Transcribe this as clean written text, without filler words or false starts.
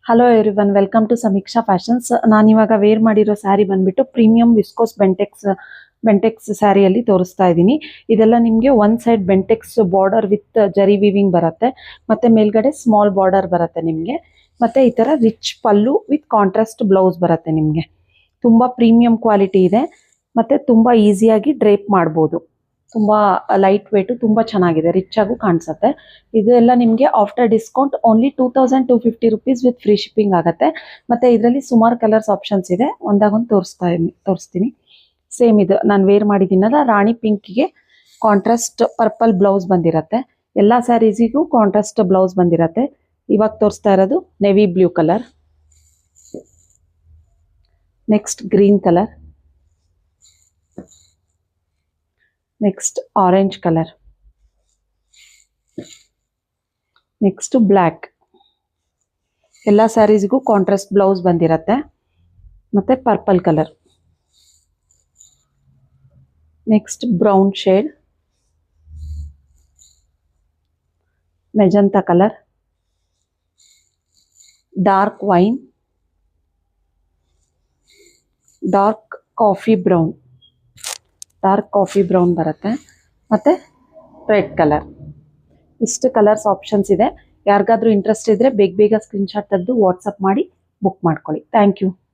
Hello everyone, welcome to ಸಮೀಕ್ಷಾ fashions. ನಾನು ಇವಾಗ ವೇರ್ ಮಾಡಿರೋ ಸ್ಯಾರಿ ಬಂದ್ಬಿಟ್ಟು ಪ್ರೀಮಿಯಂ ವಿಸ್ಕೋಸ್ ಬೆಂಟೆಕ್ಸ್ ಸ್ಯಾರಿಯಲ್ಲಿ ತೋರಿಸ್ತಾ ಇದ್ದೀನಿ. ಇದೆಲ್ಲ ನಿಮಗೆ one side Bentex border with ಜರಿ ವೀವಿಂಗ್ ಬರುತ್ತೆ, ಮತ್ತೆ ಮೇಲ್ಗಡೆ ಸ್ಮಾಲ್ ಬಾರ್ಡರ್ ಬರುತ್ತೆ ನಿಮಗೆ. ಮತ್ತೆ ಈ ತರ rich pallu with contrast blouse ಬರುತ್ತೆ ನಿಮಗೆ. ತುಂಬಾ ಪ್ರೀಮಿಯಂ ಕ್ವಾಲಿಟಿ ಇದೆ, ಮತ್ತೆ ತುಂಬಾ ಈಸಿಯಾಗಿ ಡ್ರೇಪ್ ಮಾಡ್ಬೋದು. ತುಂಬಾ ಲೈಟ್ ವೇಟ್, ತುಂಬಾ ಚೆನ್ನಾಗಿದೆ, ರಿಚ್ ಆಗೂ ಕಾಣಿಸುತ್ತೆ. ಇದೆಲ್ಲ ನಿಮಗೆ after discount only 2250 rupees with free shipping ಆಗುತ್ತೆ. ಮತ್ತೆ ಇದರಲ್ಲಿ ಸುಮಾರು ಕಲರ್ಸ್ ಆಪ್ಷನ್ಸ್ ಇದೆ, ಒಂದಾಗೊಂದು ತೋರಿಸ್ತೀನಿ. ಸೇಮ್ ಇದು ನಾನು ವೇರ್ ಮಾಡಿದ್ದೀನಲ್ಲ, ರಾಣಿ ಪಿಂಕ್ಗೆ ಕಾಂಟ್ರಾಸ್ಟ್ ಪರ್ಪಲ್ ಬ್ಲೌಸ್ ಬಂದಿರತ್ತೆ. ಎಲ್ಲ ಸ್ಯಾರೀಸಿಗೂ ಕಾಂಟ್ರಾಸ್ಟ್ ಬ್ಲೌಸ್ ಬಂದಿರತ್ತೆ. ಇವಾಗ ತೋರಿಸ್ತಾ ಇರೋದು navy blue colour, next green colour, next orange colour, next black. ಎಲ್ಲ ಸ್ಯಾರೀಸ್ಗೂ ಕಾಂಟ್ರಾಸ್ಟ್ ಬ್ಲೌಸ್ ಬಂದಿರತ್ತೆ. ಮತ್ತೆ purple colour, next brown shade, magenta colour, dark wine, dark coffee brown ಬರುತ್ತೆ, ಮತ್ತೆ ರೆಡ್ ಕಲರ್. ಇಷ್ಟು ಕಲರ್ಸ್ ಆಪ್ಷನ್ಸ್ ಇದೆ. ಯಾರಿಗಾದ್ರೂ ಇಂಟ್ರೆಸ್ಟ್ ಇದ್ರೆ ಬೇಗ ಸ್ಕ್ರೀನ್ಶಾಟ್ ತೆಗೆದು ವಾಟ್ಸಪ್ ಮಾಡಿ ಬುಕ್ ಮಾಡ್ಕೊಳ್ಳಿ. Thank you.